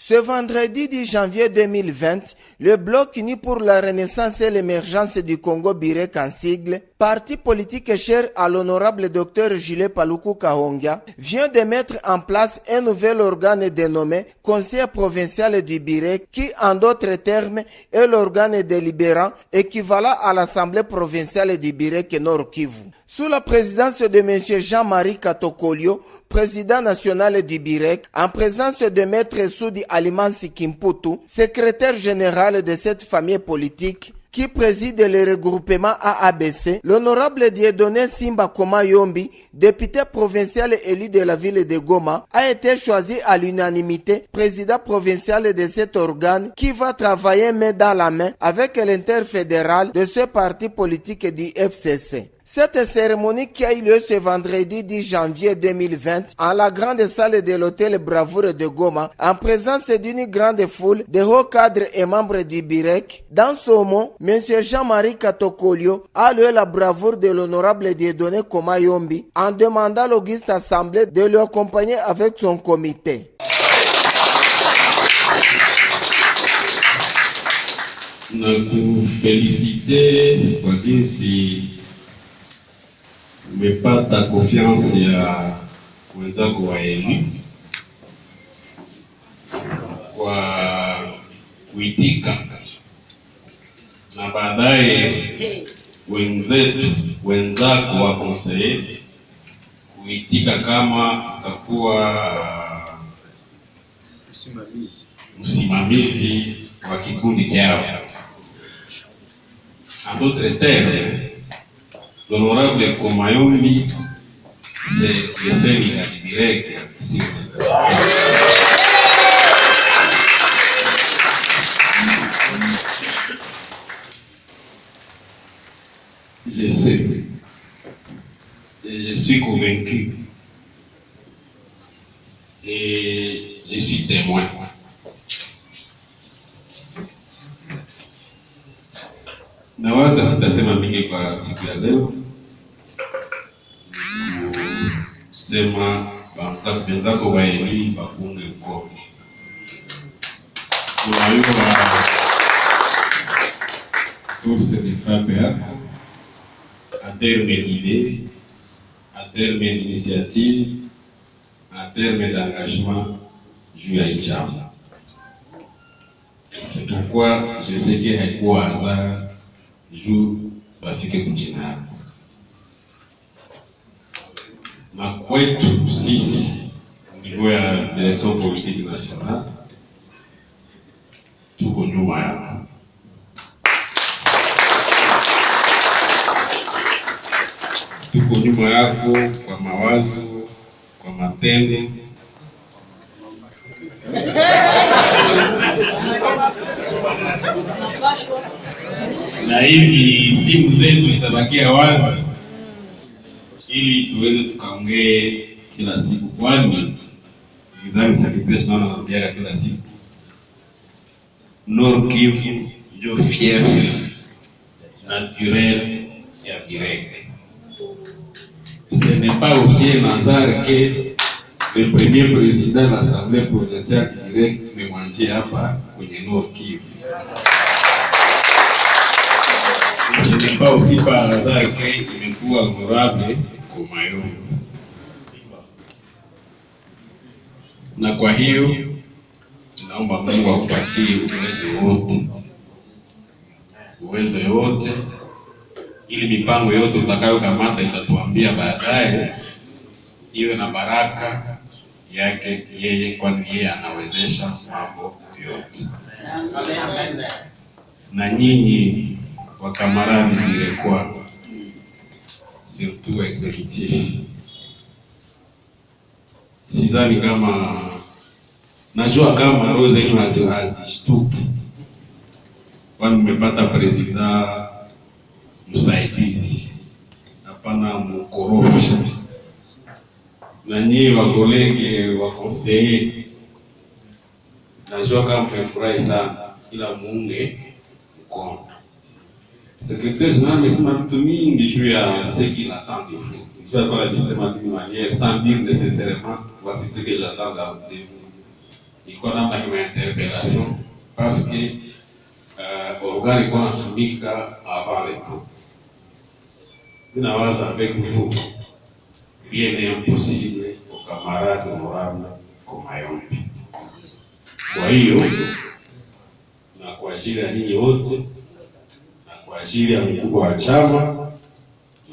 Ce vendredi 10 janvier 2020, le Bloc uni pour la renaissance et l'émergence du Congo Birek en sigle, parti politique cher à l'honorable Dr Jules Paluku Kahongia, vient de mettre en place un nouvel organe dénommé Conseil provincial du Birek qui, en d'autres termes, est l'organe délibérant équivalent à l'Assemblée provinciale du Birek Nord Kivu. Sous la présidence de M. Jean-Marie Katokolio, président national du Birek, en présence de Maître Soudi Alimansi Kimputu, secrétaire général de cette famille politique, qui préside le regroupement AABC, l'honorable Dieudonné Simba Koma Yombi, député provincial élu de la ville de Goma, a été choisi à l'unanimité président provincial de cet organe qui va travailler main dans la main avec l'interfédéral de ce parti politique du FCC. Cette cérémonie qui a eu lieu ce vendredi 10 janvier 2020 en la grande salle de l'hôtel Bravoure de Goma, en présence d'une grande foule de hauts cadres et membres du Birek. Dans ce moment, M. Jean-Marie Katokolio a loué la bravoure de l'honorable Dieudonné Koma Yombi en demandant à l'auguste assemblée de le accompagner avec son comité. Nous féliciter kwa jinsi umepata confiance ya wenzako wa elimu kwa kuitika na baadaye wenzako wa conseiller kuitika kama utakuwa msimamizi wa kikundi kyao. En d'autres termes, l'honorable Koma Yombi, c'est le Sénégal direct. Je sais, et je suis convaincu, et je suis témoin. Nawaza sitasema mingi kwa siku ya leo. Sema wenzako wa elimu wapunge mkono. Tunayua force de frappe yako à terme d'idées, à terme d'initiative, à terme d'engagement juu ya ichama. C'est pourquoi je sais que haikuwa hasard juu bafike kujina yako. Na kwetu sisi niveau ya direction politique nationale tuko nyuma yako. Tuko nyuma yako kwa mawazo, kwa matendo. Na hivi simu zetu zitabakia wazi ili tuweze tukaongee kila siku, kwani kizani sakitile tunaona naambiaga kila siku Nord Kivu ndio fief naturel ya Birek. Ce n'est pas aussi un hasard que le premier président de l'Assemblée provinciale du Birek tumemwanjia hapa kwenye Nord Kivu. Ce n'est pas aussi par hasard qu'il imekuwa honorable Koma Yombi. Na kwa hiyo naomba Mungu akupatie uwezo wote ili mipango yote utakayokamata itatuambia baadaye iwe na baraka yake yeye, kwani yeye anawezesha mambo yote. Na nyinyi wa kamarani Birekwa, surtout executif, sidhani kama najua kama roho zenu hazishtuki, kwani mmepata president msaidizi, hapana mkorofi. Na nyinyi wa kolege wa conseiller, najua kama mmefurahi sana, ila muunge mkono. Secrétaire général amesema vitu mingi juu ya ce qu'il attend de vous. Je vais pas le dire d'une manière sans dire nécessairement voici ce que j'attends de vous. ilikuwa namna hiyo ya interpellation parce que organe ilikuwa inatumika avant le temps. Ninawaza avec vous, rien n'est impossible au camarade honorable Komayombe. Kwa hiyo na kwa ajili ya ninyi wote na kwa ajili ya mkubwa wa chama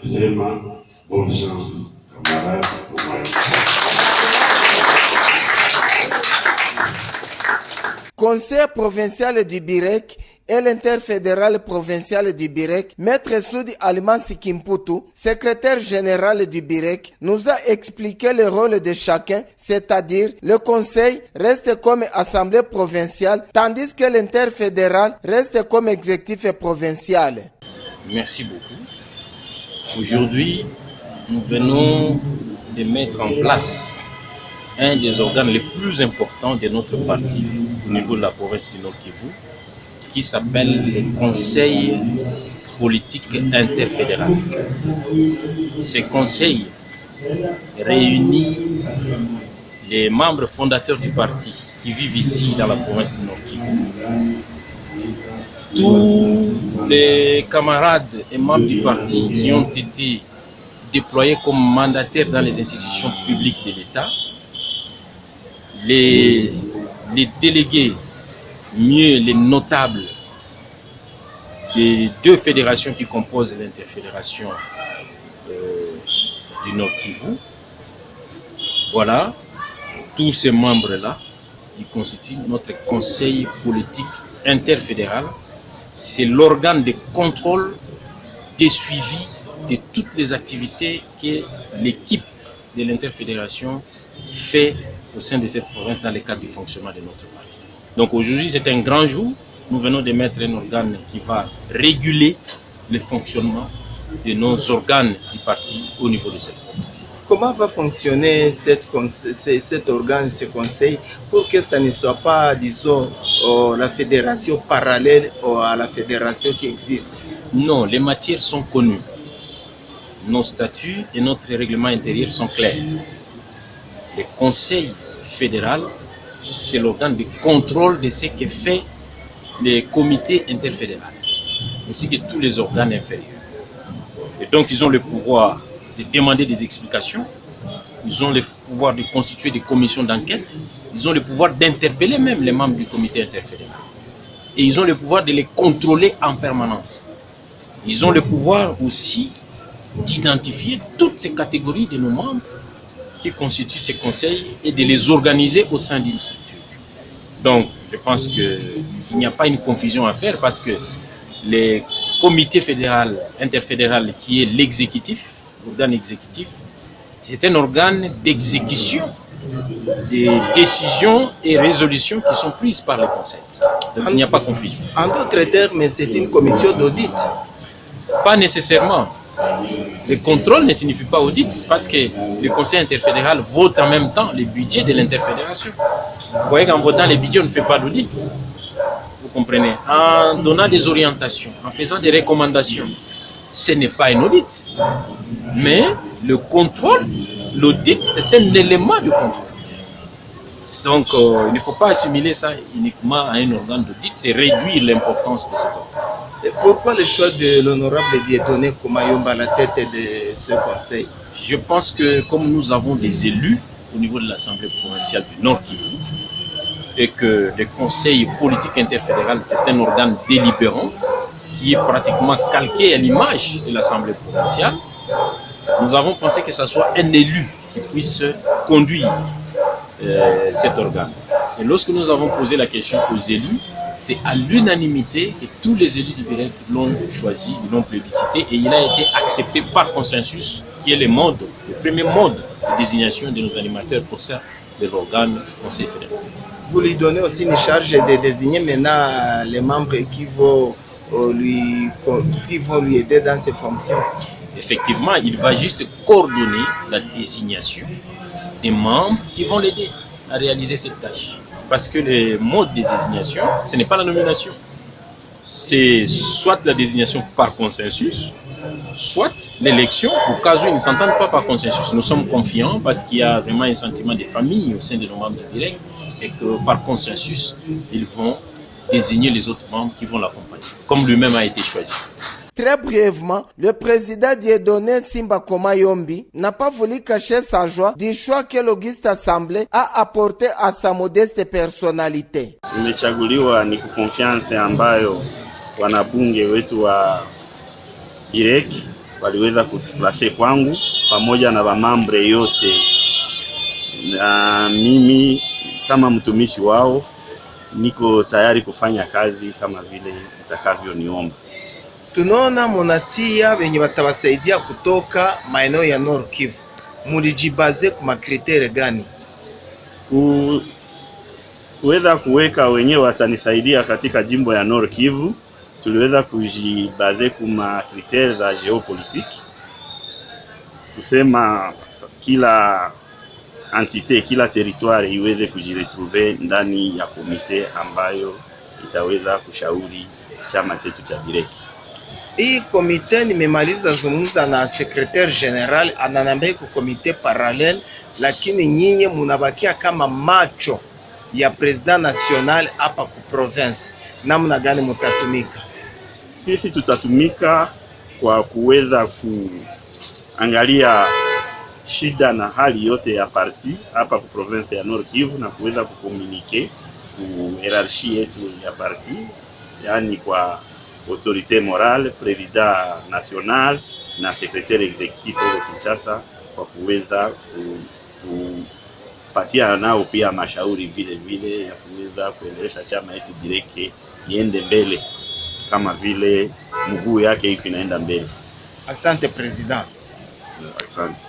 nasema bonne chance camarade Komayombe. Conseil provincial du BIREC et l'interfédéral provincial du BIREC, Maître Soudi Aliman Sikimputu, secrétaire général du BIREC, nous a expliqué le rôle de chacun, c'est-à-dire le conseil reste comme assemblée provinciale, tandis que l'interfédéral reste comme exécutif provincial. Merci beaucoup. Aujourd'hui, nous venons de mettre en place un des organes les plus importants de notre parti au niveau de la province du Nord Kivu, qui s'appelle le Conseil politique interfédéral. Ce conseil réunit les membres fondateurs du parti qui vivent ici dans la province du Nord Kivu, tous les camarades et membres du parti qui ont été déployés comme mandataires dans les institutions publiques de l'État, les délégués, mieux les notables des deux fédérations qui composent l'interfédération du Nord Kivu. Voilà, tous ces membres-là, ils constituent notre conseil politique interfédéral. C'est l'organe de contrôle, de suivi de toutes les activités que l'équipe de l'interfédération fait au sein de cette province dans le cadre du fonctionnement de notre parti. Donc aujourd'hui, c'est un grand jour. Nous venons de mettre un organe qui va réguler le fonctionnement de nos organes du parti au niveau de cette province. Comment va fonctionner cet organe, ce conseil, pour que ça ne soit pas, disons, la fédération parallèle à la fédération qui existe? Non, les matières sont connues. Nos statuts et notre règlement intérieur sont clairs. Le conseil fédéral, c'est l'organe de contrôle de ce que fait le comité interfédéral, ainsi que tous les organes inférieurs. Et donc, ils ont le pouvoir de demander des explications, ils ont le pouvoir de constituer des commissions d'enquête, ils ont le pouvoir d'interpeller même les membres du comité interfédéral. Et ils ont le pouvoir de les contrôler en permanence. Ils ont le pouvoir aussi d'identifier toutes ces catégories de nos membres qui constituent ces conseils et de les organiser au sein d'une structure. Donc, je pense qu'il n'y a pas une confusion à faire parce que le comité fédéral, interfédéral qui est l'exécutif, l'organe exécutif, c'est un organe d'exécution des décisions et résolutions qui sont prises par le conseil. Donc, il n'y a pas de confusion. En d'autres termes, c'est une commission d'audit? Pas nécessairement. Le contrôle ne signifie pas audit parce que le conseil interfédéral vote en même temps le budget de l'interfédération. Vous voyez qu'en votant le budget, on ne fait pas d'audit. Vous comprenez? En donnant des orientations, en faisant des recommandations, ce n'est pas un audit. Mais le contrôle, l'audit, c'est un élément de contrôle. Donc, il ne faut pas assimiler ça uniquement à un organe d'audit, c'est réduire l'importance de cet organe. Et pourquoi le choix de l'honorable Dieudonné Komayombe à la tête de ce conseil? Je pense que comme nous avons des élus au niveau de l'Assemblée provinciale du Nord Kivu et que le conseil politique interfédéral, c'est un organe délibérant qui est pratiquement calqué à l'image de l'Assemblée provinciale, nous avons pensé que ce soit un élu qui puisse conduire cet organe. Et lorsque nous avons posé la question aux élus, c'est à l'unanimité que tous les élus du BIREC l'ont choisi, l'ont plébiscité et il a été accepté par consensus qui est le premier mode de désignation de nos animateurs au sein de l'organe Conseil fédéral. Vous lui donnez aussi une charge de désigner maintenant les membres qui vont lui aider dans ses fonctions? Effectivement, il va juste coordonner la désignation des membres qui vont l'aider à réaliser cette tâche. Parce que le mode de désignation, ce n'est pas la nomination. C'est soit la désignation par consensus, soit l'élection, au cas où ils ne s'entendent pas par consensus. Nous sommes confiants parce qu'il y a vraiment un sentiment de famille au sein de nos membres du BIREC. et que par consensus, ils vont désigner les autres membres qui vont l'accompagner, comme lui-même a été choisi. Très brièvement, le président Dieudonné Simba Komayombi n'a pas voulu cacher sa joie du choix que l'Auguste Assemblée a apporté à sa modeste personnalité. Nimechaguliwa ni kukonfiance ambayo wanabunge wetu wa Birek waliweza kuplace kwangu pamoja na mamambre yote, na mimi kama mtumishi wao niko tayari kufanya kazi kama vile mtakavyoniomba. Tunaona munatia wenye watabasaidia kutoka maeneo ya Nord Kivu. Mulijibaze kuma kritere gani? Kuweza kuweka wenyewe watanisaidia katika jimbo ya Nord Kivu, tuliweza kujibaze kuma kritere za geopolitiki. Kusema kila entité, kila territoire iweze kujiretrouver ndani ya komite ambayo itaweza kushauri chama chetu cha Birek. Hii komite nimemaliza zungumza na secrétaire général, ananambia ku komite parallèle, lakini nyinyi munabakia kama macho ya president national hapa ku province. Namna gani mutatumika? Sisi tutatumika kwa kuweza kuangalia shida na hali yote ya parti hapa ku province ya Nord Kivu na kuweza kukomunike ku hierarchie yetu ya parti, yani kwa autorité morale, président national na secrétaire exécutif wa Kinshasa, kwa kuweza kupatia nao pia mashauri vile vile ya kuweza kuendelesha chama yetu Birek iende mbele kama vile mguu yake hivi inaenda mbele. Asante president. Asante.